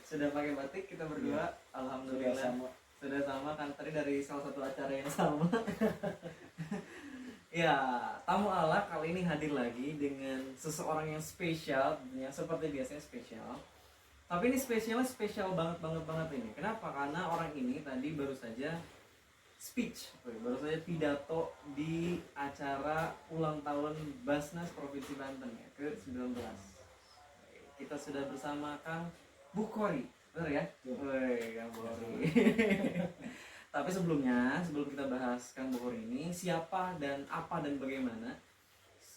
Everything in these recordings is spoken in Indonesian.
Sudah pakai batik kita berdua, alhamdulillah. Sudah sama kan tadi dari salah satu acara yang sama. Ya, tamu ala kali ini hadir lagi dengan seseorang yang spesial, yang seperti biasanya spesial. Tapi ini spesial banget ini. Kenapa? Karena orang ini tadi baru saja pidato di acara ulang tahun Basnas Provinsi Banten ya, ke-19. Kita sudah bersama Kang Bukhori, benar ya? Woi, Kang Bukhori. Tapi sebelum kita bahas Kang Bukhori ini siapa dan apa dan bagaimana,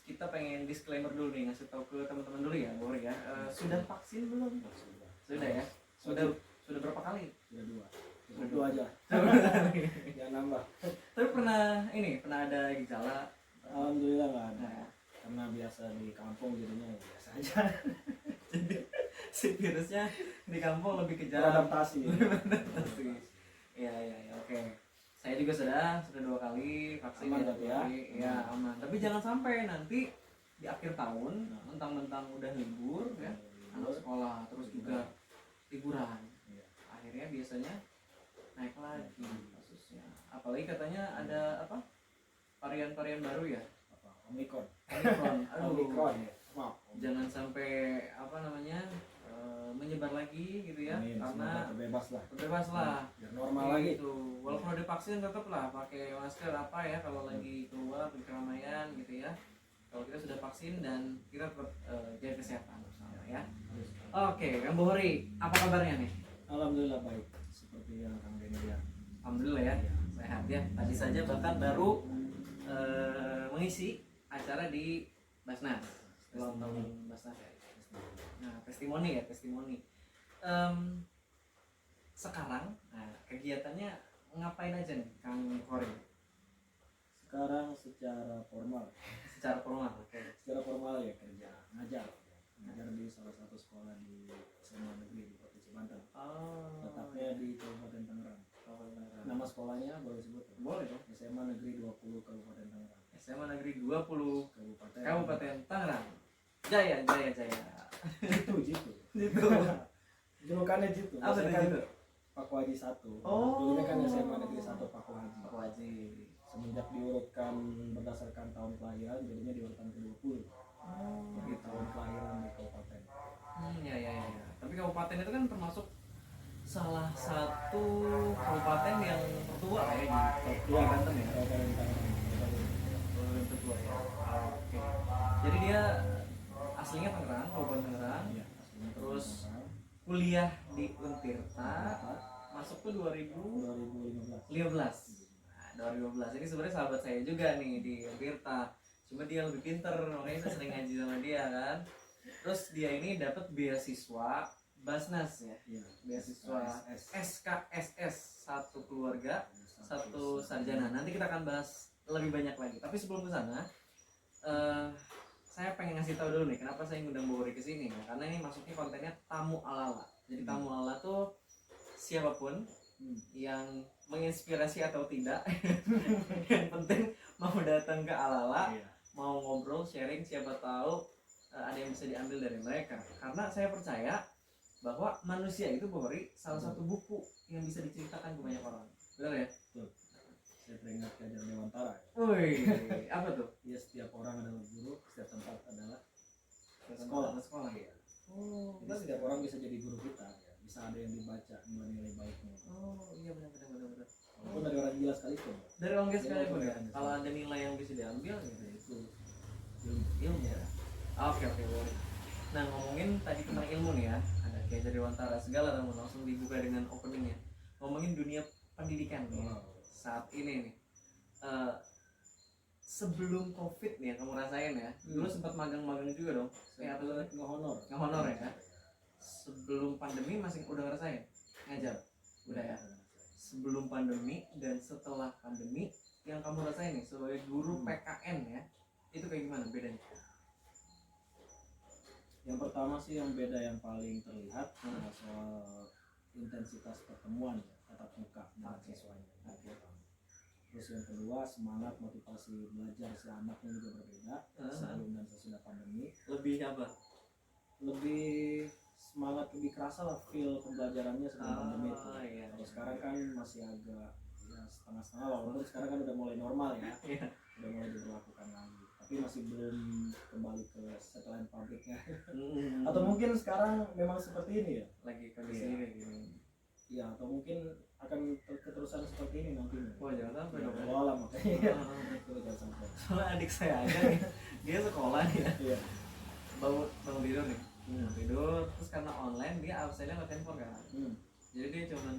kita pengen disclaimer dulu nih, ngasih tahu ke teman-teman dulu ya, Bukhori ya. Sudah vaksin belum? Sudah ya. Sudah berapa kali? Sudah dua aja. Jangan nambah. Tapi pernah ada gejala? Alhamdulillah nggak ada. Karena biasa di kampung jadinya biasa aja. Jadi si virusnya di kampung lebih kejar. Adaptasi. Iya, oke. Saya juga sudah 2 kali vaksin. Aman ya? Iya, aman. Tapi jangan sampai nanti di akhir tahun mentang-mentang udah libur ya, anak sekolah terus juga liburan. Akhirnya biasanya naik lagi kasusnya. Apalagi katanya ada apa? Varian-varian baru ya? Omikron. Aduh. Omikron ya. Maaf. Jangan sampai menyebar lagi gitu ya. Amin, karena terbebas lah. Biar normal lagi itu. Walaupun udah divaksin tetaplah pakai masker ya kalau lagi keluar di keramaian gitu ya. Kalau kita sudah vaksin dan kita tetap jaga kesehatan bersama ya. Oke, Kang Bukhori, apa kabarnya nih? Alhamdulillah baik. Seperti yang Kang Denny lihat. Alhamdulillah ya, sehat ya. Tadi saja bahkan baru mengisi acara di Basnas, ulang tahun Basnas ya. Nah, testimoni. Sekarang, kegiatannya ngapain aja nih, Kang Bukhori? Sekarang secara formal. Oke. Secara formal ya kerja, ngajar di salah satu sekolah di SMA Negeri di Provinsi Banten. Letaknya di Kabupaten Tangerang. Nama sekolahnya boleh sebut? Boleh dong. SMA Negeri 20 Kabupaten Tangerang. SMA Negeri 20 Kabupaten Tangerang. Jaya. Jitu. Julukannya Jitu. Apa itu? Paku Haji 1. Oh. Dulunya kan SMA Negeri 1 Paku Haji. Semenjak diurutkan berdasarkan tahun kelahiran, jadinya diurutkan ke-20. Jadi tahun kelahiran di kabupaten. Ya. Tapi kabupaten itu kan termasuk salah satu kabupaten yang tertua ya di Banten ya. Kabupaten Tangerang. Tertua ya. Oke. Jadi dia aslinya Tangerang, Kabupaten Tangerang. Iya. Terus kuliah di Untirta, masuk tuh 2015. 2015 ini sebenarnya sahabat saya juga nih di Untirta, cuma dia lebih pinter, makanya saya sering ngaji sama dia kan. Terus dia ini dapat beasiswa Basnas ya, beasiswa SKSS, satu keluarga satu sarjana. Nanti kita akan bahas lebih banyak lagi, tapi sebelum ke sana saya pengen ngasih tahu dulu nih kenapa saya ngundang Bukhori ke sini ya. Karena ini masuknya kontennya tamu ala-ala. Jadi tamu ala tuh siapapun yang menginspirasi atau tidak yang penting mau datang ke ala-ala, mau ngobrol, sharing, siapa tahu ada yang bisa diambil dari mereka. Karena saya percaya bahwa manusia itu, Bukhori, salah satu buku yang bisa diceritakan ke banyak orang. Benar ya? Betul. Saya teringat Kajar Dewantara. Woi, apa tuh? Ya, setiap orang adalah guru, setiap tempat adalah sekolah ya. Jadi setiap orang bisa jadi guru kita ya. Bisa ada yang dibaca nilai-nilai baiknya. Iya benar. Walaupun dari orang gila sekalipun. Dari orang gila sekalipun ya. Kalau ada nilai yang bisa diambil gitu itu ilmu ya. Oke. Nah, ngomongin tadi tentang ilmu nih ya. Ada Kajar Dewantara, segala namun langsung dibuka dengan openingnya. Ngomongin dunia pendidikan nih. Saat ini nih. Sebelum COVID nih yang kamu rasain ya. Dulu sempat magang-magang juga dong. Kayak atau ngehonor ya. Sebelum pandemi masih udah ngerasain ngajar? Udah ya. Sebelum pandemi dan setelah pandemi yang kamu rasain nih sebagai guru PKN ya, itu kayak gimana bedanya? Yang pertama sih yang beda yang paling terlihat adalah soal intensitas pertemuan ya, tatap muka dengan siswanya. Terus yang kedua, semangat motivasi belajar si anaknya juga berbeda sebelum dan sesudah pandemi. Lebih apa? Lebih semangat lebih kerasa lah feel pembelajarannya sebelum pandemi itu. Iya. Kalau sekarang kan masih agak ya setengah-setengah, walaupun sekarang kan udah mulai normal ya, Iya. udah mulai diberlakukan lagi, tapi masih belum kembali ke setelan pabriknya. Atau mungkin sekarang memang seperti ini ya, lagi kondisinya kayak gini. ya atau mungkin akan keterusan seperti ini nantinya. Wah, jangan sampai dong. Ya, lah makanya itu jangan sampai. Soalnya adik saya aja nih, dia sekolah nih ya, Iya. bangun tidur nih, tidur terus karena online dia absennya lewat handphone kan, jadi dia cuman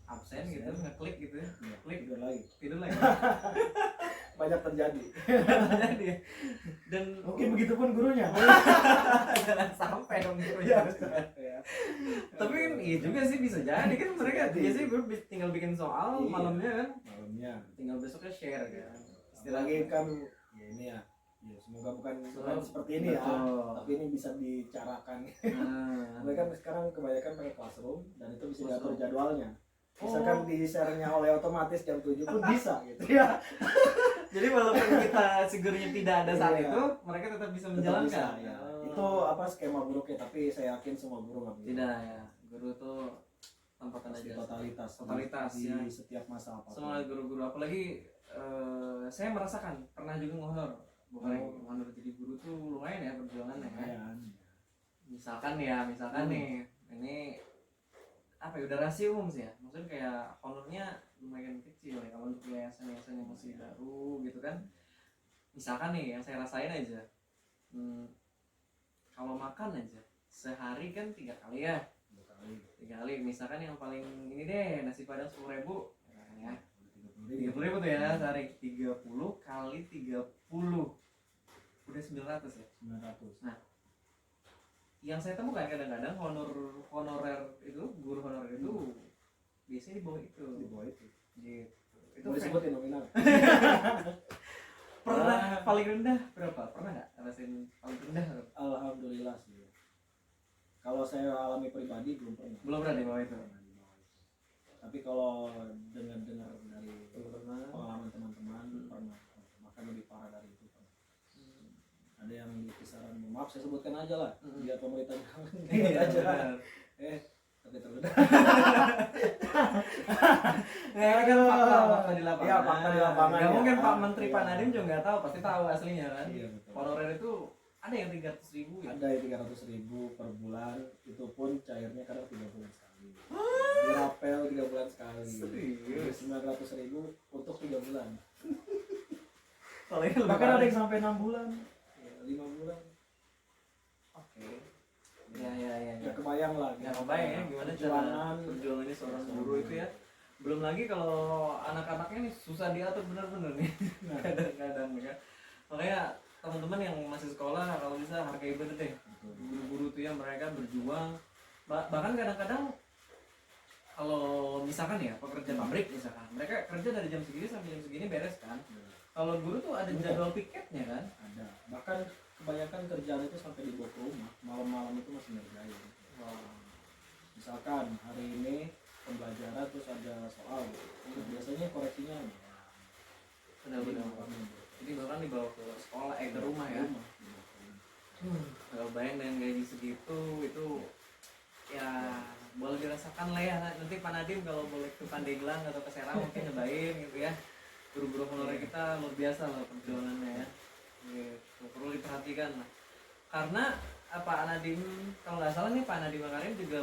absen gitu, ngeklik gitu, klik Tidur lagi. tidur lagi. Banyak terjadi. Jadi dan Mungkin begitu pun gurunya. jangan sampai dong gitu Iya. ya. Tapi kan iya juga sih, bisa jadi kan mereka Jadi. biasanya guru tinggal bikin soal Iya. malamnya kan, Malamnya. tinggal besoknya share kan. Istilahnya kan ya ini ya. Ya, semoga bukan seperti ini ya. Betul. Tapi ini bisa dicarakan. Nah, Mereka sekarang kebanyakan pakai classroom dan itu bisa diatur Classroom. jadwalnya. Oh. Misalkan di share-nya oleh otomatis jam 7 pun bisa gitu ya. jadi walaupun kita gurunya tidak ada saat Iya. itu, mereka tetap bisa Tetap menjalankan. bisa, ya. Oh. Itu apa skema buruknya, tapi saya yakin semua guru nggak begitu. Tidak ya, guru tuh tanpa tanda Pasti jasa. totalitas Totalitas, di ya. setiap masa apa. Semua guru-guru, apalagi saya merasakan pernah juga ngehonorer. Bukan ngehonorer jadi guru tuh lumayan ya perjuangannya ya. Misalkan nih, ini apa ya, udah rahasia umum sih ya. Maksudnya kayak honornya lumayan kecil ya kalau untuk yayasan-yayasan yang masih baru gitu kan. Misalkan nih yang saya rasain aja, kalau makan aja sehari kan 3 kali ya. 3 kali. Misalkan yang paling ini deh, nasi padang 10.000 ya. 30.000 tuh ya sehari. 30 kali 30 udah 900 ya. 900. Nah, yang saya temukan kadang-kadang honorer itu, guru honorer itu biasanya di bawah itu. Di bawah itu. Gitu. Itu Mau disebutin nominal. pernah paling rendah berapa? Pernah nggak rasain paling rendah berapa? Alhamdulillah sih. Kalau saya alami pribadi belum pernah. Belum pernah di bawah itu. Pernah di bawah itu. Tapi kalau dengar dari Teman-teman. pengalaman teman-teman pernah, bahkan lebih parah dari itu pernah. Ada yang di kisaran, maaf saya sebutkan aja lah, biar pemerintah jangan Iya, aja. benar. Tapi tergoda. Ya kan fakta di lapangan. Iya, fakta di lapangan, Nggak ya. mungkin Pak Menteri Iya. Pak Nadiem juga nggak tahu, pasti tahu aslinya kan. Iya, betul. Honorer itu ada yang 300.000 ya. Ada yang 300.000 per bulan, itu pun cairnya kadang 3 bulan sekali. Dirapel 3 bulan sekali. Serius? 900.000 untuk 3 bulan. Kalau ini lebih Bahkan ada parah. yang sampai 6 bulan, 5 bulan. Oke. Ya. Ya kebayang lah. Ya kebayang ya gimana cara perjuangan. perjuangannya seorang guru itu ya. Belum lagi kalau anak-anaknya nih susah diatur bener-bener nih. Nah, Kadang-kadang ya. Makanya teman-teman yang masih sekolah kalau bisa hargai bener deh. Guru-guru tuh ya, mereka berjuang. Bahkan kadang-kadang kalau misalkan ya pekerja pabrik misalkan, mereka kerja dari jam segini sampai jam segini beres kan. Kalau guru tuh ada jadwal piketnya kan. ada. Bahkan kebanyakan kerjaan itu sampai dibawa ke rumah, malam-malam itu masih ngerjain. Misalkan hari ini pembelajaran terus ada soal, terus biasanya koreksinya Benar-benar. Jadi bahkan dibawa ke sekolah, ke rumah ya. Kalau bayang dengan gaji segitu itu ya boleh dirasakan lah ya. Nanti Pak Nadiem kalau boleh ke Pandeglang atau ke Serang mungkin nyobain gitu ya. Guru-guru honorer kita luar biasa loh perjuangannya ya. Gitu. Perlu diperhatikan lah. Karena Pak Nadiem, kalau nggak salah nih Pak Nadiem Makarim juga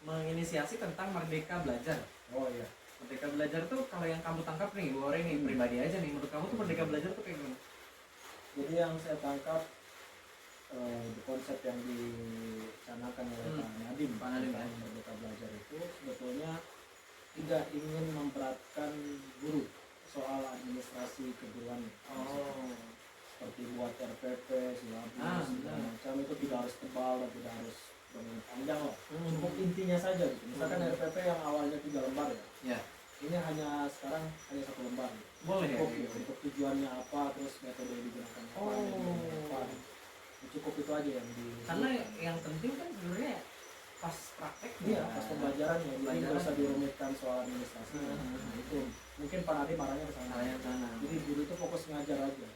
menginisiasi tentang Merdeka Belajar. Oh iya. Merdeka Belajar tuh kalau yang kamu tangkap nih, Bu Ore nih pribadi aja nih, menurut kamu tuh Merdeka Belajar tuh kayak gimana? Jadi yang saya tangkap konsep yang dicanangkan oleh Pak Nadiem, Pak Nadiem, tentang Merdeka Belajar itu sebetulnya tidak ingin memberatkan guru soal administrasi keguruan. Seperti buat RPP, silabus, segala macam itu tidak harus tebal dan tidak harus panjang lah. Cukup intinya saja gitu. Misalkan RPP yang awalnya 3 lembar ya. Ini hanya sekarang hanya 1 lembar. Boleh ya? Cukup untuk tujuannya apa, terus metode yang digunakan apa. Cukup itu aja yang di. Karena yang penting kan sebenarnya pas praktek Iya, pas pembelajarannya. Jadi nggak usah dirumitkan soal administrasi. Hmm. Nah, itu mungkin Pak Nadiem arahnya ke sana. Arahnya ke sana. Jadi guru itu fokus ngajar aja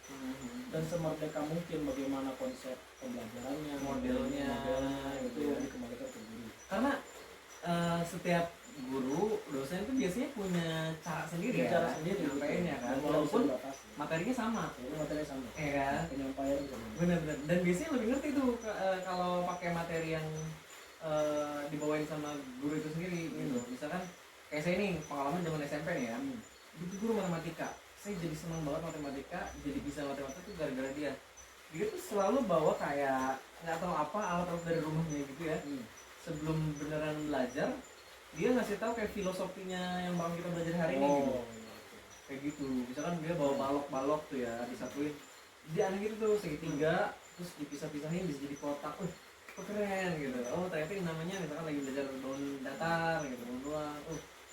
dan semerdeka mungkin bagaimana konsep pembelajarannya, Modelnya, itu gitu ya. dikembalikan ke guru. Karena setiap guru dosen itu biasanya punya cara sendiri ya, Cara sendiri nyampeinnya kan, Dan walaupun bisa dibatasi. materinya sama, Jadi materi sama. ya kan. Penyampaian bisa beda. Bener-bener. Dan biasanya lebih ngerti tuh kalau pakai materi yang dibawain sama guru itu sendiri gitu. Misalkan kayak saya nih pengalaman zaman SMP nih ya, itu guru matematika. Saya jadi senang banget matematika, jadi bisa matematika tuh gara-gara dia. Dia tuh selalu bawa kayak nggak tahu apa alat-alat dari rumahnya gitu ya. Sebelum beneran belajar, dia ngasih tahu kayak filosofinya yang bakal kita belajar hari ini gitu. Kayak gitu. Misalkan dia bawa balok-balok tuh ya, disatuin. Dia aneh gitu tuh, segitiga, terus dipisah-pisahin bisa jadi kotak. Kok keren gitu. Oh ternyata ini namanya misalkan lagi belajar daun datar gitu, daun doang.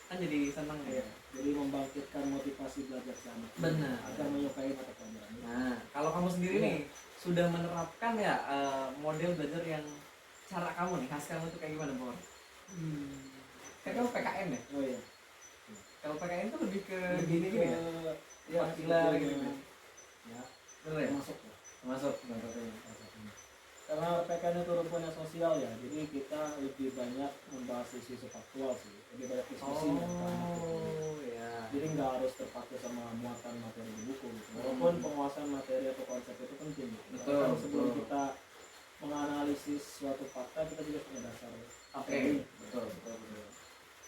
Kan jadi seneng ya. Jadi membangkitkan motivasi belajar si anak. Benar. Agar menyukai mata pelajaran. Nah, kalau kamu sendiri nih sudah menerapkan ya model belajar yang cara kamu nih, khas kamu tuh kayak gimana, Bor? Kan kamu PKN ya? Oh iya. Kalau PKN tuh lebih ke Lebih gini-gini ya? ya, Pilar sebetulnya, gitu. ya, Bener ya? masuk ya. Masuk. Karena PKN itu rupanya sosial ya, jadi kita lebih banyak membahas isu faktual sih, lebih banyak diskusi dengan anak gitu. Ya. Jadi nggak harus terpaku sama muatan materi di buku gitu. Walaupun penguasaan materi atau konsep itu penting gitu. Betul, Karena kan sebelum betul. kita menganalisis suatu fakta, kita juga punya dasar Oke, teori. betul.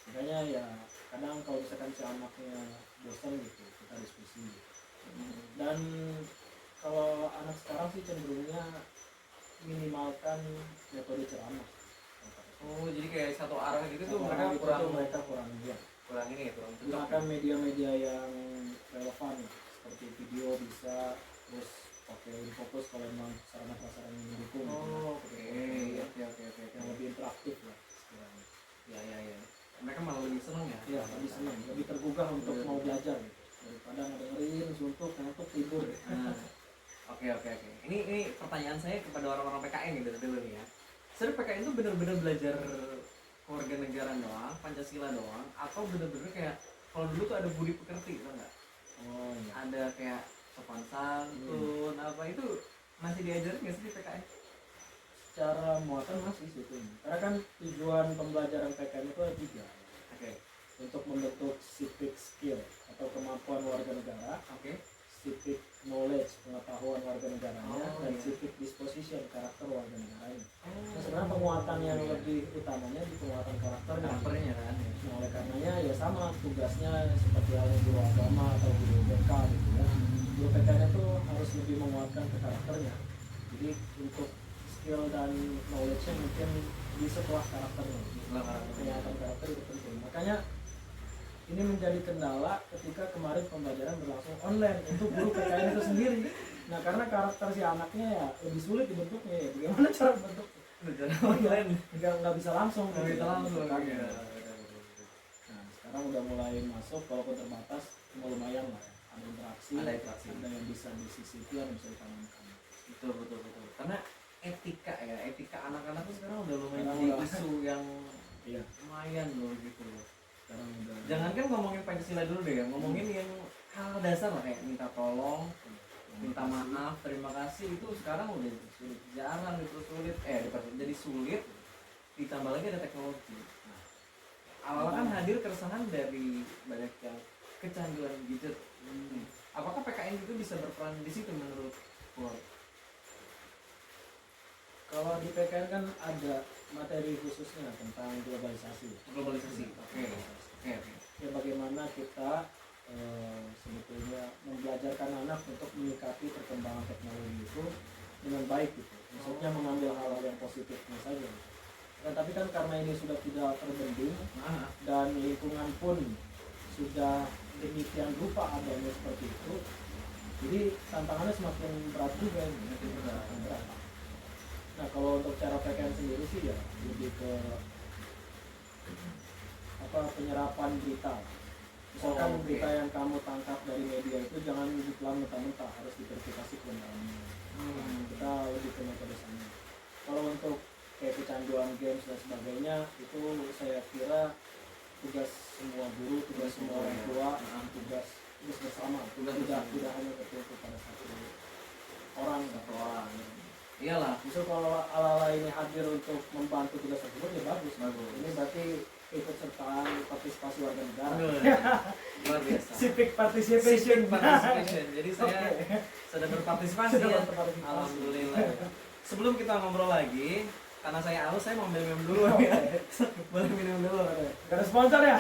Makanya ya kadang kalau misalkan si anaknya bosan gitu, kita diskusi gitu. Dan kalau anak sekarang sih cenderungnya minimalkan metode ceramah. Oh, jadi kayak satu arah gitu tuh Mereka mereka kurang iya. kurang ini ya, kurang cocok. Gunakan media-media yang relevan seperti video bisa, terus pakai fokus kalau memang sarana prasarana yang mendukung. Oh, oke. Yang lebih interaktif lah sekiranya. Ya. Mereka malah lebih seneng ya? Iya, lebih senang, lebih tergugah untuk mau belajar gitu. Daripada ngedengerin suntuk, ngantuk, tidur. Oke. Ini pertanyaan saya kepada orang-orang PKN gitu dulu nih ya. Sebenarnya PKN itu benar-benar belajar keluarga negara doang, Pancasila doang, atau benar-benar kayak kalau dulu tuh ada budi pekerti, tau nggak? Oh iya. Ada kayak sopan santun, apa itu masih diajarin nggak sih di PKN? Secara muatan masih sih itu. Karena kan tujuan pembelajaran PKN itu ada 3. Oke. Untuk membentuk civic skill atau kemampuan warga negara, civic knowledge, pengetahuan warga negaranya, dan civic disposition, karakter warga negaranya. Nah, sebenarnya penguatan yang lebih utamanya di penguatan karakternya kan. Nah, oleh karenanya ya sama tugasnya seperti halnya guru agama atau guru BK gitu ya. Guru PKN itu harus lebih menguatkan ke karakternya. Jadi untuk skill dan knowledge-nya mungkin di setelah karakternya. Penguatan karakter itu penting. Makanya ini menjadi kendala ketika kemarin pembelajaran berlangsung online untuk guru PKN itu sendiri. Nah, karena karakter si anaknya ya lebih sulit dibentuknya ya. Bagaimana cara bentuknya? Online. Nggak bisa langsung. Nggak bisa langsung. Ya. Nah, sekarang udah mulai masuk, walaupun terbatas, cuma lumayan lah. Ada interaksi, ada yang bisa disisipi, ada yang bisa ditanamkan. Betul. Karena etika anak-anak tuh sekarang udah lumayan jadi isu yang lumayan loh gitu loh. Sekarang udah. Jangankan ngomongin Pancasila dulu deh ya, ngomongin yang hal dasar lah kayak minta tolong, minta maaf, terima kasih itu sekarang udah sulit, jarang dipersulit, jadi sulit. Ditambah lagi ada teknologi. Nah, awal kan hadir keresahan dari banyak yang kecanduan gadget. Apakah PKN itu bisa berperan di situ menurut Lord? Kalau di PKN kan ada materi khususnya tentang globalisasi. Oke. Ya bagaimana kita sebetulnya membelajarkan anak untuk menyikapi perkembangan teknologi itu dengan baik gitu. Maksudnya mengambil hal-hal yang positifnya saja. Gitu. Nah, tapi kan karena ini sudah tidak terbendung dan lingkungan pun sudah demikian rupa adanya seperti itu, jadi tantangannya semakin berat juga ini. Berat. Nah, kalau untuk cara PKN sendiri sih ya lebih ke penyerapan berita. Misalkan berita yang kamu tangkap dari media itu jangan ditelan mentah-mentah, harus diverifikasi kebenarannya. Kita lebih ke metode sana. Kalau untuk kayak kecanduan games dan sebagainya, itu saya kira tugas semua guru, tugas semua orang tua, tugas bersama, Tugas tidak bersama. tidak hanya tertutup pada satu orang atau orang. Iyalah. Justru kalau ala-ala ini hadir untuk membantu tugas tersebut ya bagus. Bagus. Ini berarti ikut sertaan partisipasi warga negara. Luar biasa. Civic participation. Civic participation. Jadi saya Oke. sudah berpartisipasi Sudah ya. berpartisipasi. Alhamdulillah. Sebelum kita ngobrol lagi, karena saya haus, saya mau ambil minum dulu ya. Boleh minum dulu. Gak ada sponsor ya?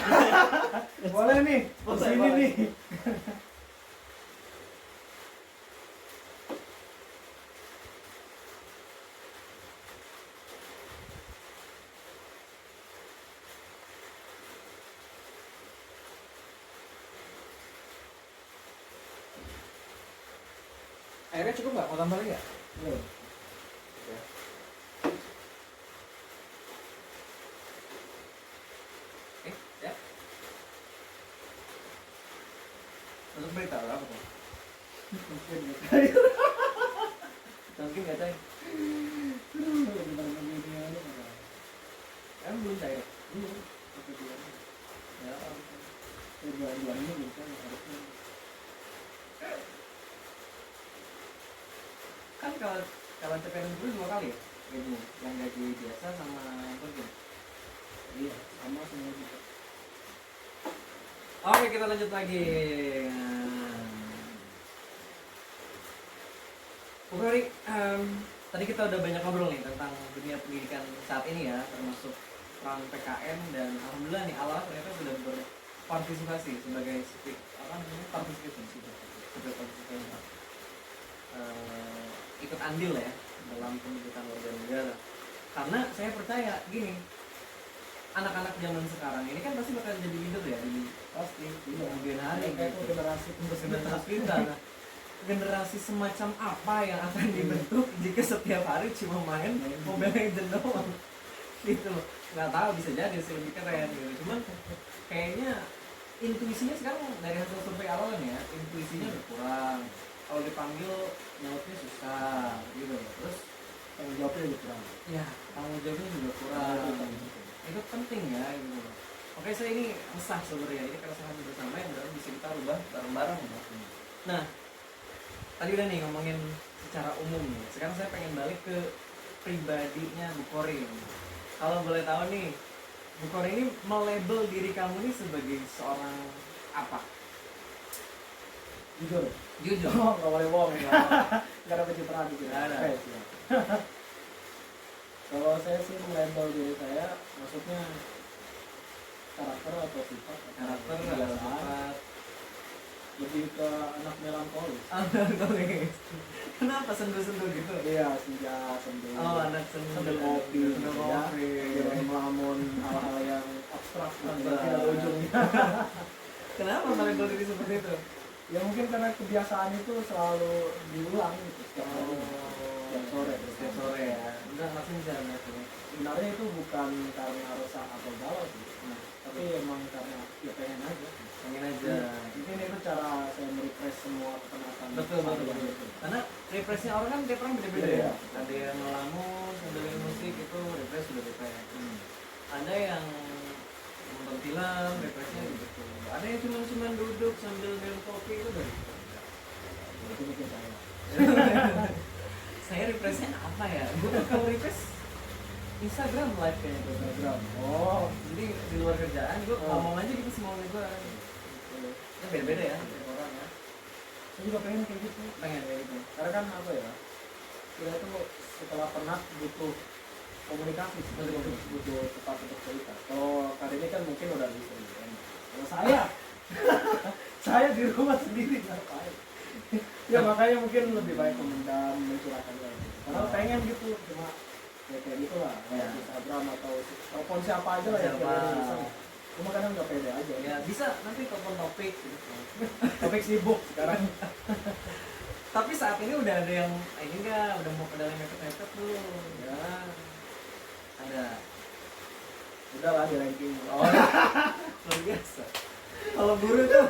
Boleh nih, di Boleh, sini boleh. nih. Airnya cukup nggak? Mau tambah lagi ya? Nih. Ya. Untuk berita apa tuh? Mungkin ya. Mungkin nggak tahu. Emang belum cair. Ya. Bulan-bulannya bisa harusnya. Kan kalau CPNS dulu 2 kali ya? Gaji yang gaji biasa sama yang penting. Iya, sama semua juga. Oke, kita lanjut lagi. Bu Kori, tadi kita udah banyak ngobrol nih tentang dunia pendidikan saat ini ya, termasuk peran PKN, dan alhamdulillah nih Allah ternyata sudah berpartisipasi sebagai civic participation, ikut andil ya dalam pendidikan warga negara. Karena saya percaya gini, anak-anak zaman sekarang ini kan pasti bakal jadi leader ya di Pasti. kemudian hari Kayak gitu. generasi Generasi kita. Nah, generasi semacam apa yang akan dibentuk jika setiap hari cuma main Mobile Legends doang gitu? Nggak tahu, bisa jadi sih lebih keren gitu. Cuman kayaknya intuisinya sekarang dari hasil survei awal ya, intuisinya berkurang. Kalau dipanggil nyautnya susah gitu. Terus tanggung jawabnya lebih kurang. ya tanggung jawabnya juga kurang. Itu penting ya gitu. Oke, saya ini resah sebenarnya, ini keresahan bersama yang bisa kita rubah bareng-bareng ya. Nah, tadi udah nih ngomongin secara umum nih. Sekarang saya pengen balik ke pribadinya Bu Kori. Kalau boleh tahu nih, Bu Kori ini melabel diri kamu nih sebagai seorang apa? Jujur. Jujur. Oh, nggak boleh bohong. Nggak ada pencitraan gitu. Nggak ada. Oke, siap. Kalau saya sih label diri saya, maksudnya karakter atau sifat atau Karakter atau kebiasaan, sifat? lebih ke anak melankolis. Melankolis. Kenapa sendu-sendu gitu? Iya, senja, sendu. Oh, anak sendu. Sambil ngopi, Sambil gitu ngopi. ya. Melamun hal-hal yang abstrak, gitu, Abstrak. yang tidak ada ujungnya. Kenapa melabel diri seperti itu? Ya mungkin karena kebiasaan itu selalu diulang gitu setiap hari. Setiap sore. Setiap sore ya. Enggak, masih bisa ya. Sebenarnya itu bukan karena resah atau galau sih, tapi emang karena ya pengen aja. Pengen aja. Mungkin itu cara saya merefresh semua kepenatan. Betul, betul, saya betul. gitu. Karena refreshnya orang kan tiap orang beda-beda Iya. ya. Ada yang ngelamun, dengerin musik itu refresh sudah refresh. Ada yang nonton film, refreshnya gitu. Ada yang cuma duduk sambil minum kopi itu dari Itu mungkin saya. saya refreshnya apa ya? Gue tuh kalau refresh Instagram live kayaknya tuh. Instagram. Oh, Jadi di luar kerjaan gue Oh. ngomong aja gitu semaunya gue. Gitu. Ya beda-beda ya tiap orang ya. saya juga pengen kayak gitu. Pengen kayak gitu. Karena kan apa ya? Kita itu setelah penat butuh komunikasi, butuh tempat untuk cerita. Kalau kali ini kan mungkin udah bisa kan. Kalau saya, saya di rumah sendiri ngapain? Ya makanya mungkin lebih baik memendam, mencurahkan lagi. Karena pengen gitu, cuma ya kayak gitulah. Ya. Instagram atau telepon siapa aja lah yang Siapa. kira-kira bisa. Cuma kadang nggak pede aja. Ya bisa nanti telepon topik gitu. Topik sibuk sekarang. Tapi saat ini udah ada yang ini enggak, udah mau pedal mepet-mepet tuh. Ya. Ada. Udah lah di ranking. Oh, luar biasa. Kalau guru tuh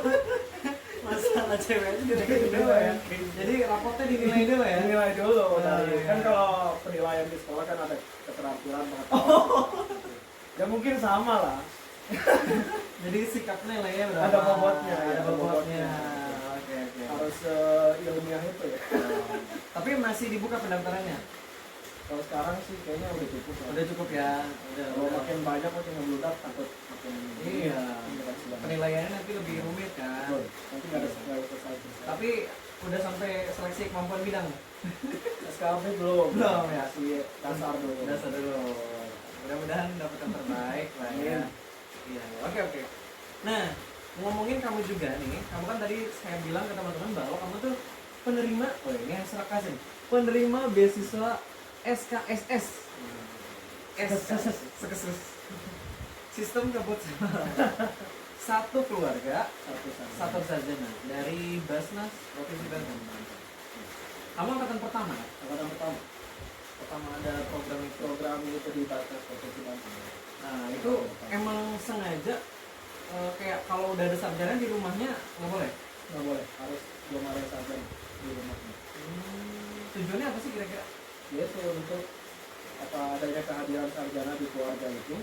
masalah cewek itu direkin dulu ya. Jadi rapotnya dinilai dulu ya. Nilai dulu Oh, dari iya. kan kalau penilaian di sekolah kan ada keterampilan pengetahuan. Ya mungkin sama lah. Jadi sikapnya lah ya berapa? Ada bobotnya, Ada ya, bobotnya. bobotnya. Oke oke. Harus ilmiah itu ya. Tapi masih dibuka pendaftarannya. Kalau sekarang sih kayaknya udah cukup lah. Udah cukup ya. Kalau makin banyak makin ngebludak takut makin Iya. penilaian. Penilaiannya nanti lebih rumit kan. Betul. Nanti nggak ada selesai. Tapi udah sampai seleksi kemampuan bidang. SKP belum. Belum ya? Masih dasar dulu. Dasar dulu. Mudah-mudahan dapat yang terbaik lah ya. Iya. Oke oke. Nah, ngomongin kamu juga nih, kamu kan tadi saya bilang ke teman-teman bahwa kamu tuh penerima, oh ini yang serak kasih, penerima beasiswa SKSS. SKSS. Sistem kebut satu keluarga, satu sarjana dari Basnas Provinsi Banten. Kamu angkatan pertama ya? Angkatan pertama Ada program itu di Basnas Provinsi Banten. Nah itu emang sengaja kayak kalau udah ada sarjana di rumahnya nggak boleh? Nggak boleh, harus belum ada sarjana di rumahnya. Tujuannya apa sih kira-kira? Yaitu untuk adanya kehadiran sarjana di keluarga itu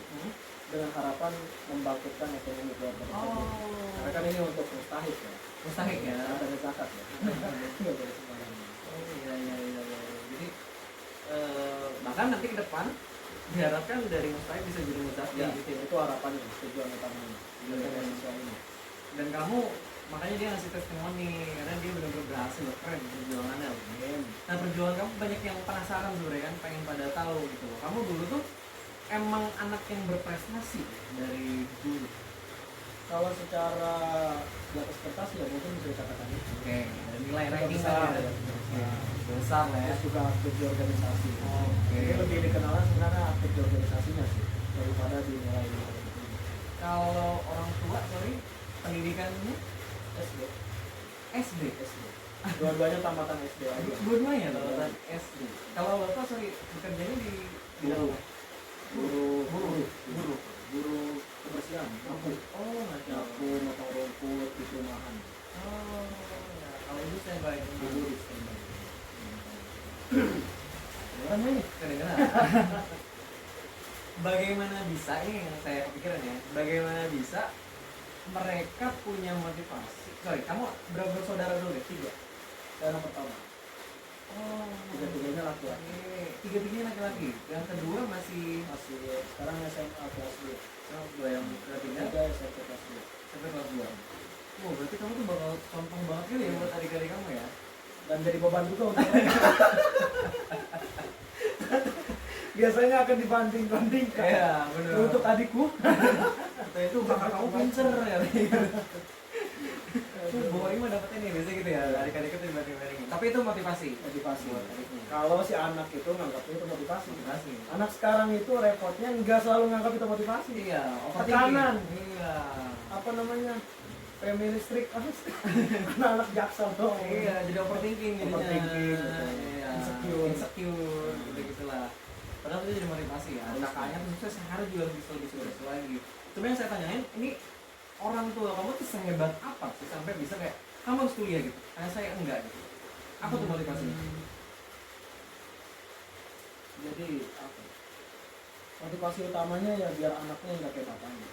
dengan harapan membangkitkan ekonomi keluarga tersebut. Karena kan ini untuk mustahik ya. Mustahik ya? Ada zakat ya. Nggak boleh sembarangan. Oh iya. Jadi bahkan nanti ke depan diharapkan dari mustahik bisa jadi muzaki Ya, gitu ya. itu harapannya, tujuan utamanya. Beasiswa ini. Dan kamu makanya dia ngasih testimoni karena dia benar-benar berhasil loh, keren perjuangannya loh. Nah perjuangan kamu banyak yang penasaran sebenarnya kan, pengen pada tahu gitu loh. Kamu dulu tuh emang anak yang berprestasi dari dulu. Kalau secara di atas kertas ya mungkin bisa dikatakan itu. Oke, dan nilai Juga ranking besar, tadi ya. ya. Besar lah ya. Terus juga aktif di organisasi. Oke. Ini lebih dikenal sebenarnya aktif di organisasinya sih daripada di nilai-nilai itu. Kalau orang tua, sorry, pendidikannya SD. SD. Dua-duanya tamatan SD aja. Dua-duanya tamatan SD. Kalau bapak sorry, bekerjanya di bidang apa? Guru kebersihan. Oh, Nyapu, motong rumput di perumahan. Oh, ya. Kalau itu saya baik. Guru di standby. Kedengeran nih? Kedengeran. Bagaimana bisa ini yang saya kepikiran ya? Bagaimana bisa mereka punya motivasi? Sorry, kamu berapa bersaudara dulu deh? 3. Saya anak pertama. Oh, Tiga-tiganya laki-laki. Tiga-tiganya laki-laki. Yang kedua masih Sekarang SMA kelas 2. dua yang ketiga Tiga SMP kelas 2. sampai kelas 2. Oh, berarti kamu tuh bakal contoh banget kali ya buat adik-adik kamu ya? Dan jadi beban juga untuk mereka. Biasanya akan dibanding-bandingkan. Iya, benar. Untuk adikku, Itu kakak kamu pincer ya. Bahwa ini mah dapet ini biasanya gitu ya. Adik-adik itu dibanding-bandingin. Tapi itu motivasi. motivasi. Buat adiknya. Kalau si anak itu nganggapnya itu motivasi. Motivasi. Anak sekarang itu repotnya nggak selalu nganggap itu motivasi. Iya, Tekanan. Iya. Apa namanya? Family strict anak jaksel dong. Iya, jadi overthinking jadinya. Overthinking, Iya. insecure. Gitu-gitulah. Padahal itu jadi motivasi ya. Kakaknya tuh sukses, harus juga bisa lebih sukses lagi. Cuma yang saya tanyain, ini orang tua kamu tuh sehebat apa sih sampai bisa kayak kamu harus kuliah gitu? Karena saya enggak gitu. Apa tuh motivasinya? Jadi apa? Motivasi utamanya ya biar anaknya nggak kayak bapaknya.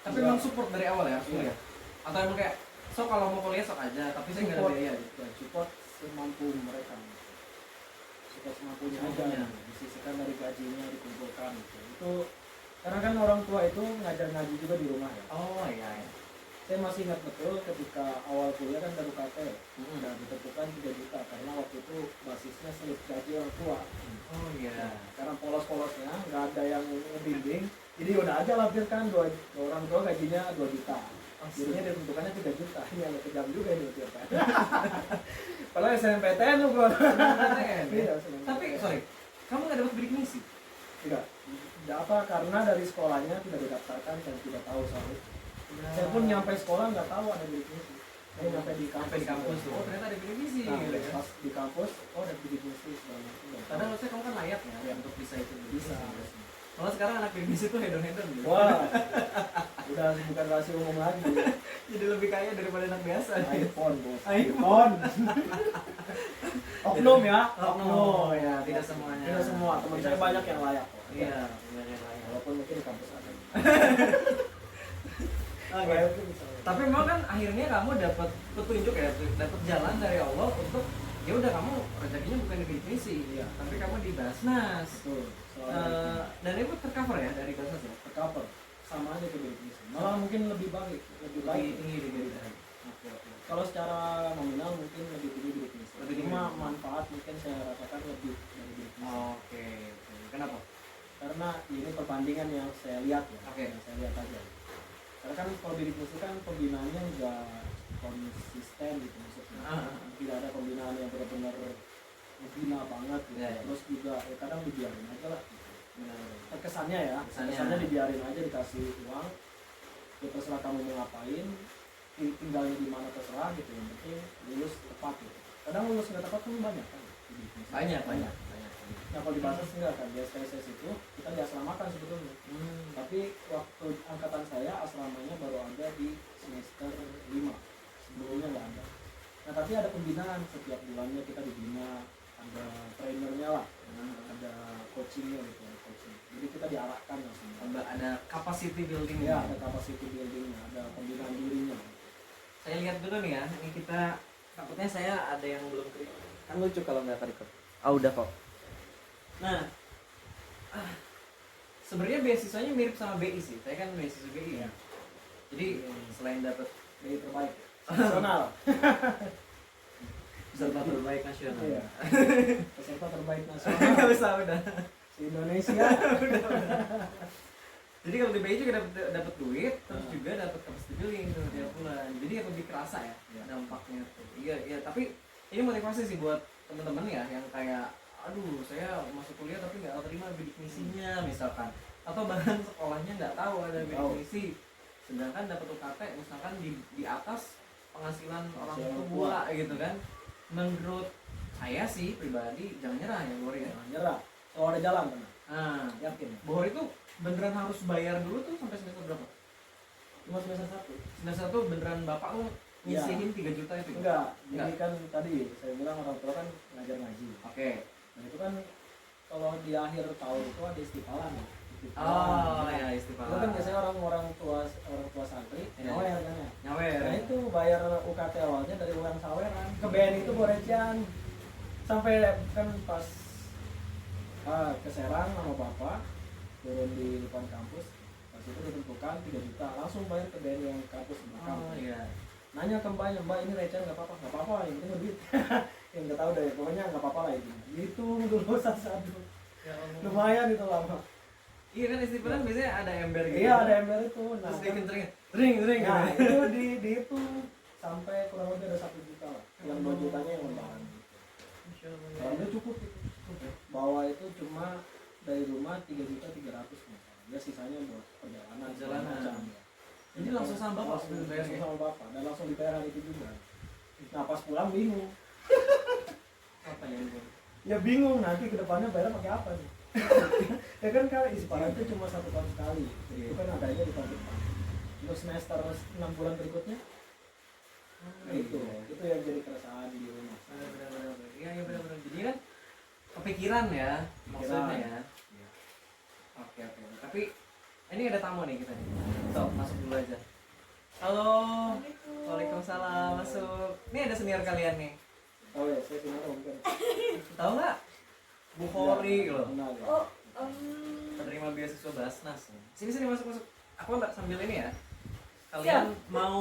Tapi Enggak. memang support dari awal ya harus kuliah? Atau emang kayak, so kalau mau kuliah sok aja, tapi saya nggak ada Support. biaya gitu. Ya, support semampu mereka. Support semampunya aja. Semampunya. Disisihkan dari gajinya dikumpulkan gitu. Itu karena kan orang tua itu ngajar ngaji juga di rumah ya. Oh iya. Saya masih ingat betul ketika awal kuliah kan baru KT Mm-mm. dan ditentukan 3 juta karena waktu itu basisnya slip gaji orang tua. Oh iya. Karena polos-polosnya nggak ada yang ngebimbing, jadi udah aja lampirkan orang tua gajinya 2 juta. Jadinya ditentukannya 3 juta. Ini agak kejam juga ini lampirkan. Padahal SNMPTN lu bro. SNMPTN, ya? Iya, SNMPTN. Tapi sorry, kamu nggak dapat bidik misi? Tidak. Tidak apa karena dari sekolahnya tidak didaftarkan dan tidak tahu soal itu. Saya pun nyampe sekolah nggak tahu ada bidik misi. Saya nyampe di kampus. Sampai di kampus tuh. Oh ternyata ada bidik misi. Nah, gitu ya. pas di kampus, oh ada bidik misi segala macam. Padahal harusnya kamu kan layak ya untuk bisa itu. Bisa. Malah sekarang anak bidik misi tuh hedon-hedon gitu. Wah, udah bukan rahasia umum lagi. Jadi lebih kaya daripada anak biasa. iPhone bos. iPhone. Oknum ya. Oknum ya, tidak semuanya. Tidak semua. Teman saya banyak yang layak. Iya, banyak yang layak. Walaupun mungkin di kampus ada. Oke. Tapi memang kan akhirnya kamu dapat petunjuk ya, dapat jalan dari Allah untuk ya udah kamu rezekinya bukan di bidik misi, Iya. tapi kamu di Basnas. Betul. Soalnya Dan itu tercover ya dari Basnas ya? tercover sama aja ke bidik misi. Malah mungkin lebih baik, lebih baik. Lebih tinggi di bidik misi. Oke, oke. Kalau secara nominal mungkin lebih tinggi bidik misi. Lebih tinggi. Cuma manfaat mungkin saya rasakan lebih dari bidik misi. Oke. Kenapa? Karena ini perbandingan yang saya lihat ya. Oke. Yang saya lihat aja. Karena kan kalau bidik misi kan pembinaannya nggak konsisten gitu maksudnya. Tidak ada pembinaan yang benar-benar membina banget gitu. Ya, ya. Terus juga ya kadang dibiarin aja lah gitu. Terkesannya ya, Kesannya. kesannya dibiarin aja, dikasih uang ya terserah kamu mau ngapain, tinggalnya di mana terserah gitu, yang penting lulus tepat gitu. Kadang lulus nggak tepat kan banyak kan di bidik misi. Banyak. Nah kalau di Basnas enggak kan, di SKSS itu kita diasramakan sebetulnya. Tapi waktu angkatan saya asramanya baru ada di semester 5, sebelumnya nggak ada. Nah tapi ada pembinaan, setiap bulannya kita dibina, ada trainernya lah, ada coachingnya gitu, coaching. Jadi kita diarahkan langsung. Ada capacity building Ya, ada capacity buildingnya, ada pembinaan dirinya. Saya lihat dulu nih ya, ini kita takutnya saya ada yang belum klik. Kan lucu kalau nggak record. Oh udah kok. Nah, sebenarnya beasiswanya mirip sama BI sih. Saya kan beasiswa BI ya. Jadi selain dapat BI terbaik, nasional. peserta terbaik nasional. Iya. Peserta terbaik nasional. Nggak usah udah. Indonesia. Jadi kalau di BI juga dapat duit, terus juga dapat capacity building tuh tiap bulan. Jadi ya lebih kerasa ya dampaknya tuh. Iya, tapi ini motivasi sih buat teman-teman ya yang kayak aduh saya masuk kuliah tapi nggak terima bidik misinya misalkan, atau bahkan sekolahnya nggak tahu ada bidik misi, sedangkan dapat UKT misalkan di atas penghasilan orang tua gitu kan. Menurut saya sih pribadi jangan nyerah ya Bohori ya. Jangan nyerah. Kalau ada jalan kan. Nah, Yakin. Bohori itu beneran harus bayar dulu tuh sampai semester berapa? Cuma semester 1. Semester 1 beneran bapak lu ngisihin 3 juta itu? Enggak. Jadi kan tadi saya bilang orang tua kan ngajar ngaji. Oke. Nah itu kan kalau di akhir tahun itu ada istiqalan ya. Oh ya istiqalah. Itu kan biasanya orang tua santri nyawer kan ya. Nyawer. Nah itu bayar UKT awalnya dari uang saweran. Ke BN itu gorecian. Sampai kan pas ke Serang sama bapak turun di depan kampus, pas itu ditentukan 3 juta langsung bayar ke BN yang kampus belakang. Oh iya. Nanya ke mbaknya, mbak ini receh nggak apa-apa, yang penting duit. Yang nggak tahu deh, pokoknya nggak apa-apa lah itu. Gitu dulu satu. Ya Allah. Lumayan itu lama. Iya kan istiqalah biasanya ada ember gitu. Iya ada ember itu. Nah, Terus kan, dikencengin, ring. nah itu di itu sampai kurang lebih ada 1 juta lah. Yang 2 jutanya yang lebaran. Masya Allah. Alhamdulillah cukup itu. Bawa itu cuma dari rumah 3.300.000 misalnya. Ya sisanya buat perjalanan. Perjalanan. Macam, ya. Jadi langsung sama bapak langsung bayar ya? sama bapak dan langsung dibayar hari itu juga. Nah pas pulang bingung. Apa ya ini? Ya bingung nanti kedepannya bayar pakai apa nih. Ya kan kalau isparan itu cuma 1 tahun sekali. Itu kan adanya di tahun depan. Untuk semester 6 bulan berikutnya itu yang jadi keresahan di rumah. Benar. Iya benar. Jadi kan kepikiran ya maksudnya ya. Oke. Tapi ini ada tamu nih kita nih. So, masuk dulu aja. Halo. Waalaikumsalam. Masuk. Ini ada senior kalian nih. Tahu ya, saya senior mungkin. Tahu nggak? Bukhori loh. Kenal ya. Penerima beasiswa Basnas. Sini masuk. Aku nggak sambil ini ya. Kalian mau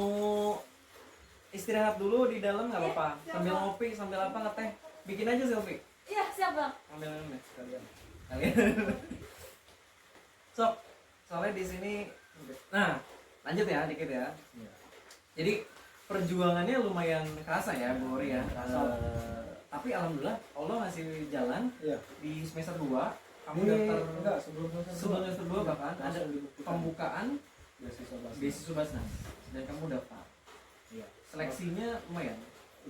istirahat dulu di dalam nggak apa-apa. Sambil ngopi, sambil apa ngeteh. Bikin aja selfie. Iya, siap bang. Ambil minum ya sekalian. Sok. Soalnya di sini. Nah, lanjut ya dikit ya. Jadi perjuangannya lumayan kerasa ya, Bu Ori ya. Tapi alhamdulillah Allah ngasih jalan Iya. di semester 2. Kamu Ini daftar enggak sebelum semester 2 bahkan ada langsung dibuktikan. pembukaan beasiswa Basnas. beasiswa Basnas dan kamu daftar. Iya. Seleksinya lumayan,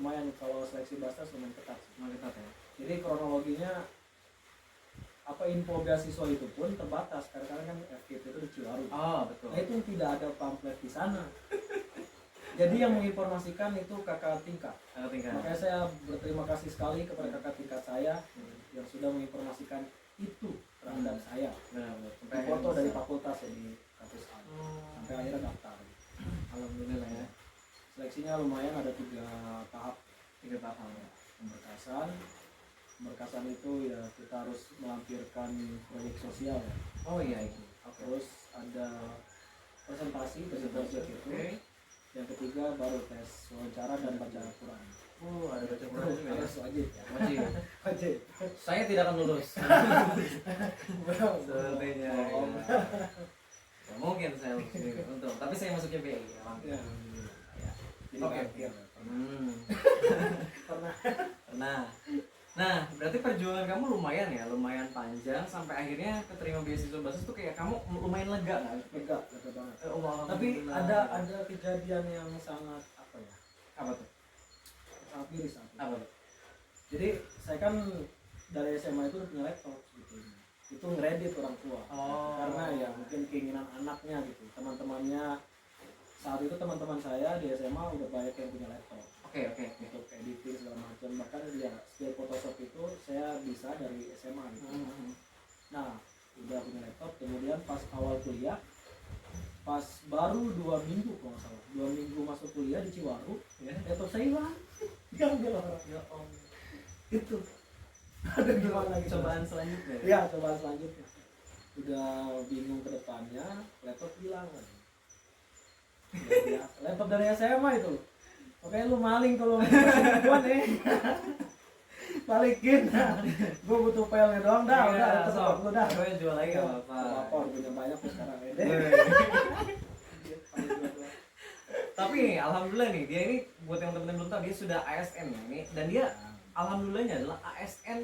Lumayan kalau seleksi Basnas lumayan ketat sih. lumayan ketat ya. Jadi kronologinya apa info beasiswa itu pun terbatas karena kan FKIP itu di Cilaru. Oh betul. Nah itu tidak ada pamflet di sana. Jadi yang menginformasikan itu kakak tingkat. Kakak tingkat. Makanya saya berterima kasih sekali kepada kakak tingkat saya yang sudah menginformasikan itu terhadap saya. Benar. Di foto dari fakultas ya di kampus A. Sampai akhirnya daftar. Alhamdulillah ya. Seleksinya lumayan, ada 3 tahap. 3 tahun ya. Pemberkasan itu ya kita harus melampirkan proyek sosial ya. Oh iya itu. Oke. Terus ada presentasi Oke. itu. Yang ketiga baru tes wawancara dan baca Al-Quran. Ada baca Quran juga ya. Harus wajib ya. Wajib. Wajib. Saya tidak akan lulus. Sepertinya. Oh. Ya, mungkin saya lulus sendiri untuk, tapi saya masuknya BI. Ya. Ya. Jadi Oke. akhir. Pernah. Nah, berarti perjuangan kamu lumayan ya, lumayan panjang sampai akhirnya keterima beasiswa bahasa itu kayak kamu lumayan lega nggak? Lega banget. Allah, Tapi alhamdulillah. ada kejadian yang sangat apa ya? Apa tuh? Sangat miris aku. Apa tuh? Jadi saya kan dari SMA itu udah punya laptop gitu. Itu ngeredit orang tua. Oh. Karena ya mungkin keinginan anaknya gitu. Teman-temannya saat itu teman-teman saya di SMA udah banyak yang punya laptop Oke. untuk editing segala macam. Bahkan ya skill Photoshop itu saya bisa dari SMA gitu. Nah, udah punya laptop, kemudian pas awal kuliah, pas baru 2 minggu kalau nggak salah, 2 minggu masuk kuliah di Ciwaru, Ya. laptop saya hilang. Diambil orang. Ya Om. Itu ada gimana gitu. Cobaan selanjutnya. Ya, cobaan selanjutnya. Udah bingung ke depannya, laptop hilang lagi. Ya, laptop dari SMA itu. Oke, lu maling kalau gua nih. Balikin. Gua butuh filenya doang dah, Iya, udah laptop lu dah. Gue jual lagi nggak apa-apa. Apa punya banyak tuh sekarang ini. Tapi nih, alhamdulillah nih dia ini buat yang teman-teman belum tahu dia sudah ASN ya ini, dan dia alhamdulillahnya adalah ASN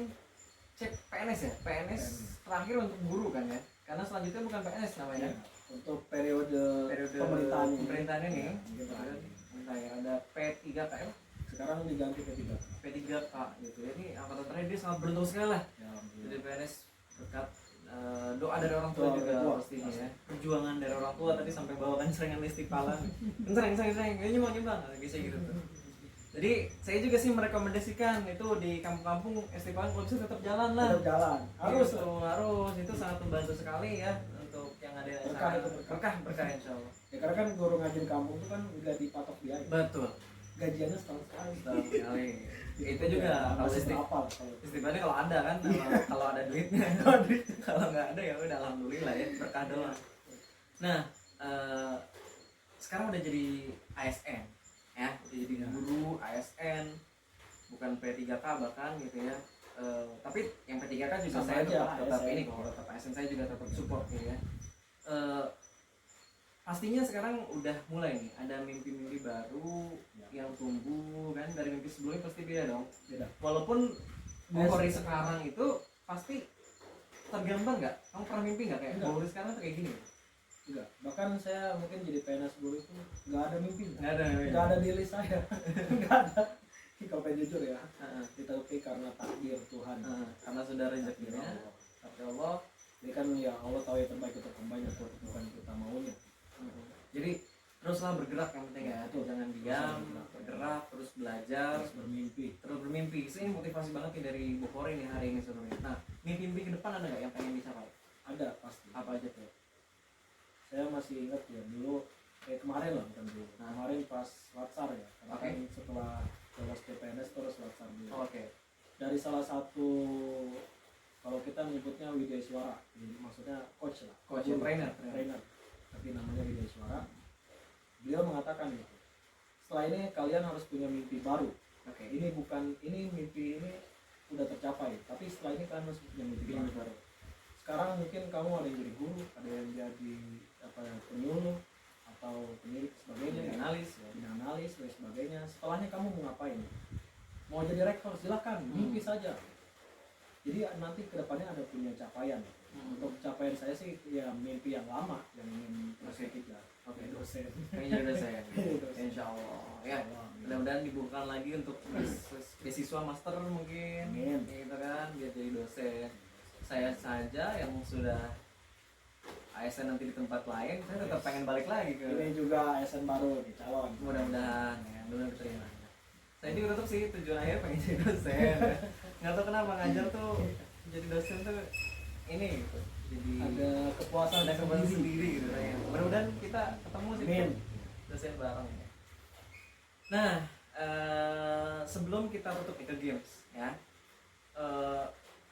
cek PNS ya, PNS terakhir untuk guru kan ya, karena selanjutnya bukan PNS namanya. Untuk periode pemerintahan ini Ya, entah ya, ada P3K ya, sekarang diganti ke 3. P3K gitu ya. Ini angkatan terakhir dia sangat beruntung sekali lah Ya, jadi PNS berkat doa dari orang tua Doa juga orang tua. pastinya ya, perjuangan dari orang tua tadi sampai bawakan serangan istiqlalan kenceng kayaknya mau nyumbang bisa gitu tuh. Jadi saya juga sih merekomendasikan itu di kampung-kampung istiqlalan kalau bisa tetap jalan lah. tetap jalan. Harus. Harus itu sangat membantu sekali ya untuk yang ada di Berkah sana. itu, berkah insyaallah. Ya karena kan guru ngaji di kampung itu kan nggak dipatok biaya. Betul. Gajiannya setahun sekali. Betul sekali. Itu juga kalau harus apa kalau istiqlalannya kalau ada kan, kalau ada duitnya. Kalau nggak ada ya udah alhamdulillah ya, berkah doang. Nah, sekarang udah jadi ASN ya, udah jadi guru ASN, bukan P3K bahkan gitu ya. Tapi yang P3K juga Sama saya aja, tetap ASN. ini kok, tetap ASN saya juga tetap support gitu ya. Pastinya sekarang udah mulai nih ada mimpi-mimpi baru yang tumbuh kan, dari mimpi sebelumnya pasti beda dong. beda. Walaupun Bu Hori sekarang itu pasti tergambar nggak? Kamu pernah mimpi nggak kayak Bu Hori sekarang tuh kayak gini? Enggak. Bahkan saya mungkin jadi PNS guru itu nggak ada mimpi. Nggak ada. Nggak ada di list saya. Nggak ada. Kalau pengen jujur ya, tapi karena takdir Tuhan. Karena sudah rezekinya. Tapi Allah. Jadi kan ya Allah tahu yang terbaik untuk hambanya, bukan kita maunya. Jadi teruslah bergerak yang penting ya. Betul. Jangan diam, bergerak, terus belajar, Harus bermimpi. terus bermimpi. Ini motivasi banget nih dari Bu Hori nih hari ini sebenarnya. Nah, mimpi-mimpi ke depan ada nggak yang pengen dicapai? Ada pasti. Apa aja tuh? Saya masih ingat ya dulu kemarin lah, bukan dulu. Kemarin pas Latsar ya. Karena Oke. kan setelah lolos PNS terus Latsar dulu. Oke. Dari salah satu, kalau kita menyebutnya Widya Suara, jadi maksudnya coach lah, Coach, Guru, trainer. tapi namanya Widya Suara. Beliau mengatakan gitu, setelah ini kalian harus punya mimpi baru. Oke. Ini bukan, ini mimpi ini udah tercapai, tapi setelah ini kalian harus punya mimpi baru. Sekarang mungkin kamu ada yang jadi guru, ada yang jadi apa ya, penyuluh atau penyidik sebagainya, Jadi analis ya. jadi analis dan sebagainya. Setelahnya kamu mau ngapain? Mau jadi rektor silakan, mimpi saja. Jadi nanti kedepannya ada punya capaian. Untuk capaian saya sih ya mimpi yang lama yang ingin kejar. Oke. Dosen. Kayaknya udah saya. Dosen. Insya Allah. Ya. Mudah-mudahan dibuka lagi untuk beasiswa master mungkin. Amin. Gitu kan, biar jadi dosen. Saya saja yang sudah ASN nanti di tempat lain, saya tetap pengen balik lagi ke. Ini juga ASN baru nih, calon. Mudah-mudahan ya, mudah diterima. Saya juga tetap sih tujuan akhir pengen jadi dosen. Nggak tahu kenapa ngajar tuh, jadi dosen tuh ini gitu. Jadi Ada kepuasan ada kepuasan sendiri gitu saya. Mudah-mudahan kita ketemu sih. Amin. Dan selesai bareng ya. Nah, sebelum kita tutup nih ke games ya,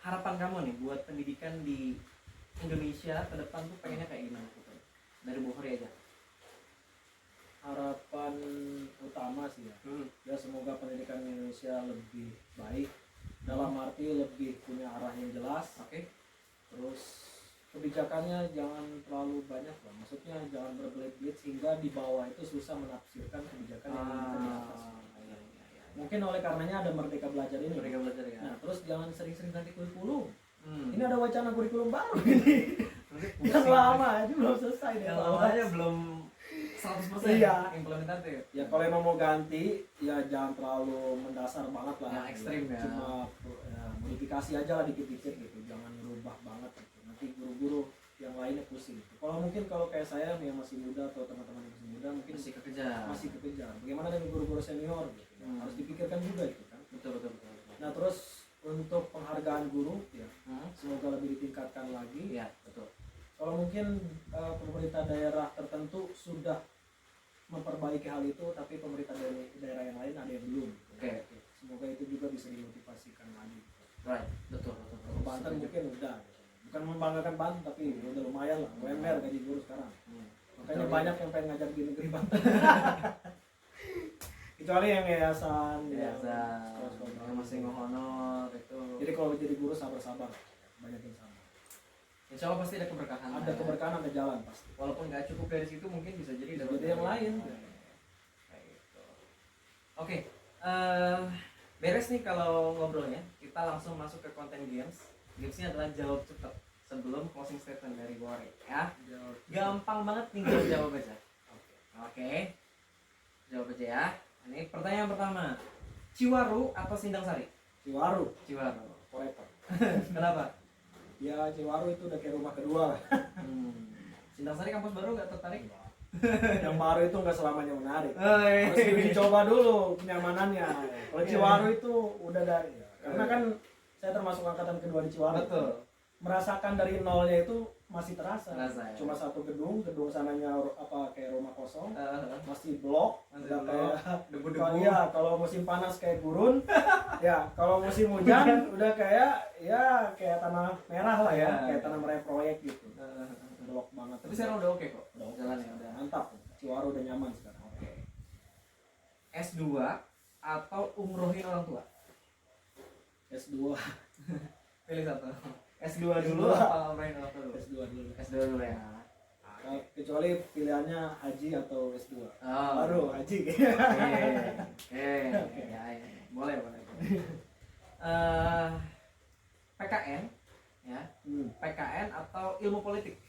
harapan kamu nih buat pendidikan di Indonesia ke depan tuh pengennya kayak gimana gitu? Dari Bu Hori aja. Harapan utama sih ya, ya semoga pendidikan Indonesia lebih baik, dalam arti lebih punya arah yang jelas. Oke. Terus kebijakannya jangan terlalu banyak lah, maksudnya jangan berbelit-belit sehingga di bawah itu susah menafsirkan kebijakan yang diinginkan di atas. Iya. Mungkin oleh karenanya ada Merdeka Belajar ini. Mereka belajar ya. Nah, terus jangan sering-sering ganti kurikulum. Hmm. Ini ada wacana kurikulum baru ini. Yang lama aja belum selesai deh. Yang lama aja belum 100% Iya. implementatif. Ya kalau emang mau ganti ya jangan terlalu mendasar banget lah. Yang ekstrim ya. Cuma ya, modifikasi aja lah dikit-dikit gitu. Jangan merubah banget gitu. Nanti guru-guru yang lainnya pusing. Kalau mungkin kalau kayak saya yang masih muda atau teman-teman yang masih muda mungkin masih kekejar. Bagaimana dengan guru-guru senior gitu. Harus dipikirkan juga gitu kan. Betul. Nah, terus untuk penghargaan guru ya semoga lebih ditingkatkan lagi. Iya, betul. Kalau mungkin pemerintah daerah tertentu sudah memperbaiki hal itu, tapi pemerintah daerah yang lain ada yang belum. Oke. Semoga itu juga bisa dimotivasikan lagi. Right, betul. Banten mungkin udah, bukan membanggakan Banten tapi udah lumayan lah. UMR gaji guru sekarang. Makanya Betul, banyak yang pengen ngajar di negeri Banten. Kecuali yang yayasan, sekolah-sekolah yang masih honor itu. Jadi kalau jadi guru sabar-sabar, banyak yang sama. Insya Allah pasti ada keberkahan. Ada keberkahan, ada jalan pasti. Walaupun nggak cukup dari situ mungkin bisa jadi dapat Jadi yang lain. Kayak gitu. Oke, beres nih kalau ngobrolnya. Kita langsung masuk ke konten games. Gamesnya adalah jawab cepat sebelum closing statement dari Bore ya. Gampang banget, tinggal jawab aja. Oke. Jawab aja ya. Ini pertanyaan pertama. Ciwaru atau Sindang Sari? Ciwaru, Forever. forever. Kenapa? Ya Ciwaru itu udah kayak rumah kedua lah. Sindang Sari kampus baru nggak tertarik? Yang baru itu nggak selamanya menarik. Oi. Harus dicoba dulu kenyamanannya. Kalau Ciwaru itu udah dari, karena kan saya termasuk angkatan kedua di Ciwaru. Betul. Merasakan dari nolnya itu masih terasa. Ya. Cuma satu gedung sananya kayak rumah kosong, Eh, masih blok, Masih udah blok, kayak debu-debu. Iya, kalau musim panas kayak gurun, ya kalau musim hujan udah kayak tanah merah lah ya, Iya. kayak tanah merah proyek gitu. Blok banget. Tapi sekarang udah oke kok. Udah oke. Jalannya udah. Mantap. Ciwaru udah nyaman sekarang. Oke. S2 atau umrohin orang tua? S2. Pilih satu. S2 dulu apa umrohin orang tua dulu? S2 dulu. S2 dulu ya. Kecuali pilihannya haji atau S2. Oh. Baru haji. Oke. Ya. Boleh. PKN ya. PKN atau ilmu politik?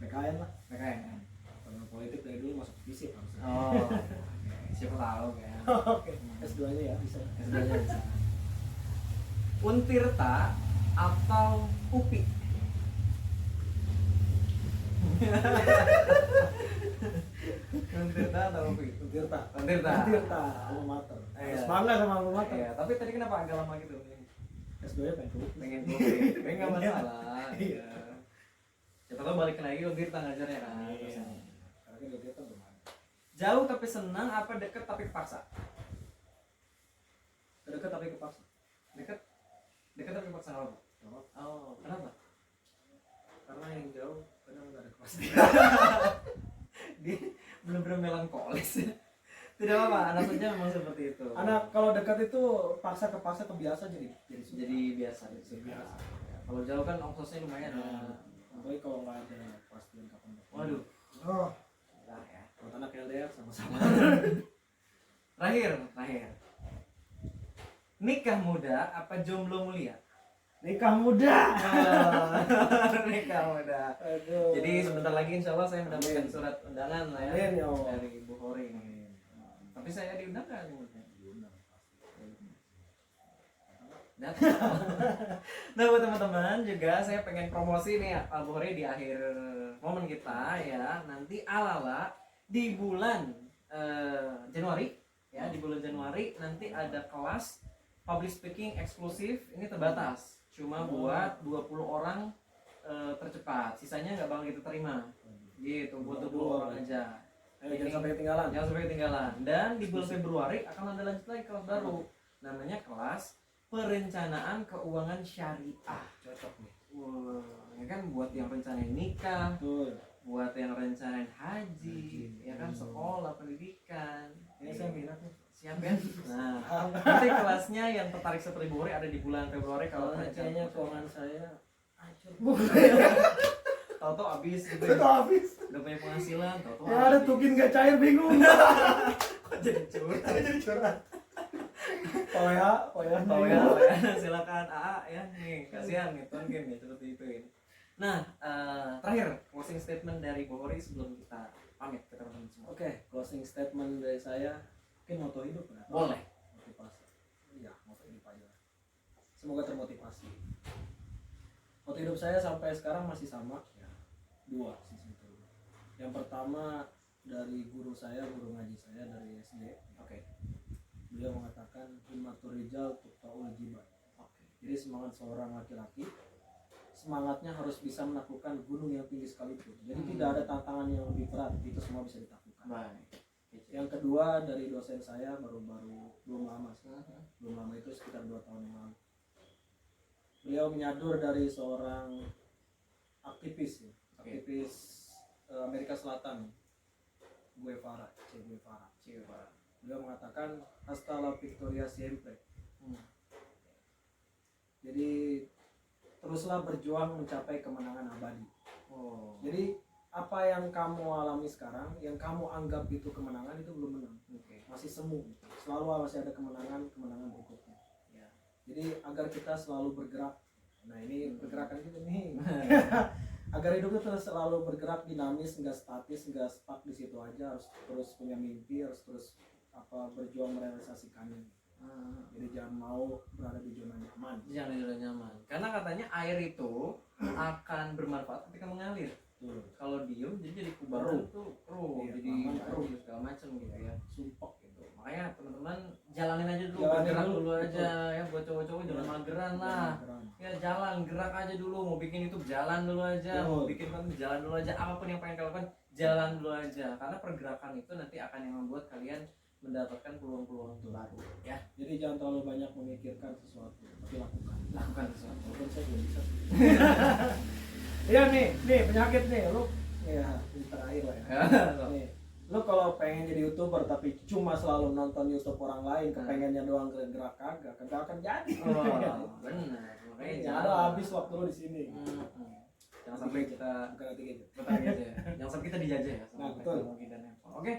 PKN lah. PKN ya. Karena politik dari dulu masuk fisik harusnya. Oh. Siapa tahu kan. Oke. S2-nya ya bisa. S2 aja bisa. Untirta atau UPI? Untirta atau UPI? Untirta. Untirta. Alma mater. Iya. Harus bangga sama alma mater. Iya, tapi tadi kenapa agak lama gitu? S2-nya pengen dulu. Pengen UPI, tapi nggak masalah. Iya. Siapa tahu balik lagi Untirta ngajarnya kan. Iya. Karena kan Untirta belum ada. Jauh tapi senang apa deket tapi kepaksa? Dekat tapi kepaksa. Deket tapi kepaksa apa? Oh, kenapa? Karena yang jauh kadang nggak ada kepastian. Dia benar-benar melankolis. Tidak apa-apa, anak saja memang seperti itu. Anak kalau dekat itu paksa kepaksa kebiasa jadi susah. Jadi biasa. Ya. Kalau jauh kan ongkosnya lumayan. Apalagi kalau nggak ada kepastian kapan. Waduh. Oh. Nah, ya. Kalau anak LDR sama-sama. Terakhir. Nikah muda apa jomblo mulia? Nikah muda. Nikah muda. Aduh. Jadi sebentar lagi insya Allah saya mendapatkan Amin. surat undangan lah ya Amin, ya Allah. dari Bu Hori ini. Tapi saya diundang kan? Nah buat teman-teman juga saya pengen promosi nih ya Pak Bu Hori di akhir momen kita ya. Nanti ala-ala di bulan Januari ya, di bulan Januari nanti ada kelas public speaking eksklusif. Ini terbatas, cuma buat 20 orang tercepat, sisanya nggak bakal kita terima gitu, buat 20 orang aja. Ayo jangan sampai ketinggalan. Jangan sampai ketinggalan. Dan di bulan Februari akan ada lanjut lagi kelas baru. Namanya kelas perencanaan keuangan syariah. Cocok nih. Wah, ya kan buat yang rencanain nikah, Betul. buat yang rencanain haji, ya kan sekolah, pendidikan. Ini saya minat nih. Siap ya? Nah, nanti kelasnya yang tertarik seperti Bu Ori ada di bulan Februari kalau Kayaknya keuangan saya hancur. Tahu-tahu habis gitu. Itu Ya. habis. Udah punya penghasilan, tahu-tahu Ya ada habis. tukin gak cair bingung. Jadi curhat. Jadi curhat. Oh ya, Oh ya, silakan AA ya nih, kasihan nih tuan game ya seperti itu ini. Nah, terakhir closing statement dari Bu Ori sebelum kita pamit ke teman-teman semua. Oke, closing statement dari saya. Mungkin moto hidup ya. Boleh. Motivasi. Iya, moto hidup aja. Semoga termotivasi. Moto hidup saya sampai sekarang masih sama. Ya, 2 sih sebetulnya. Yang pertama dari guru saya, guru ngaji saya dari SD. Oke. Beliau mengatakan himmatur rijal tuqtaul jibal. Oke. Jadi semangat seorang laki-laki, semangatnya harus bisa menaklukkan gunung yang tinggi sekalipun. Jadi tidak ada tantangan yang lebih berat, itu semua bisa ditaklukkan. Baik. Yang kedua dari dosen saya baru-baru belum lama sih. Belum lama itu sekitar 2 tahun yang lalu. Beliau menyadur dari seorang aktivis ya. Oke. Aktivis Amerika Selatan, Guevara, Che Guevara. Beliau mengatakan hasta la victoria siempre. Jadi teruslah berjuang mencapai kemenangan abadi. Oh. Jadi apa yang kamu alami sekarang, yang kamu anggap itu kemenangan, itu belum menang. Oke. Masih semu. Selalu masih ada kemenangan berikutnya. Ya. Jadi agar kita selalu bergerak. Nah ini pergerakan kita nih. Agar hidup itu selalu bergerak, dinamis, nggak statis, nggak stuck di situ aja. Harus terus punya mimpi, harus terus berjuang merealisasikannya. Jadi jangan mau berada di zona nyaman. Jangan zona nyaman. Karena katanya air itu akan bermanfaat ketika mengalir. Kalau diem jadi kubaran tuh keruh, Iya, jadi lama keruh segala macam gitu ya. Sumpah Gitu. Makanya teman-teman jalanin aja dulu, Jalanin bergerak dulu, dulu betul. aja ya buat cowok-cowok jangan mageran lah. Ya jalan, gerak aja dulu, mau bikin YouTube jalan dulu aja, Betul. mau bikin konten jalan dulu aja, apapun yang pengen kalian lakukan jalan dulu aja. Karena pergerakan itu nanti akan yang membuat kalian mendapatkan peluang-peluang baru ya. Jadi jangan terlalu banyak memikirkan sesuatu, tapi Lakukan sesuatu. walaupun saya belum bisa. Iya nih penyakit nih, lu ya ini terakhir lah ya. Nih, lu kalau pengen jadi YouTuber tapi cuma selalu nonton YouTube orang lain, kepengennya doang gerak kagak akan jadi. Oh, benar. Makanya Ya, jangan ada habis waktu lu di sini. Jangan sampai kita Bukan nanti gitu. betul aja. Jangan sampai kita dijajah ya sama Nah, betul. teknologi dan handphone. Oke,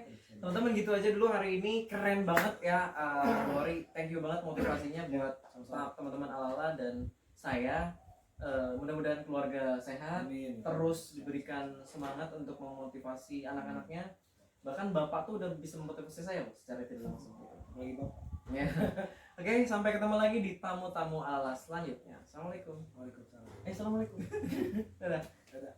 teman-teman gitu aja dulu hari ini, keren banget ya. Ori, thank you banget motivasinya buat teman-teman Alala dan saya. Mudah-mudahan keluarga sehat, Amin. terus diberikan semangat untuk memotivasi anak-anaknya. Bahkan bapak tuh udah bisa memotivasi saya loh, secara tidak langsung gitu. Lagi Bapak. Ya. Oke, sampai ketemu lagi di tamu-tamu Alala selanjutnya. Assalamualaikum. Waalaikumsalam. Assalamualaikum. Dadah. Dadah.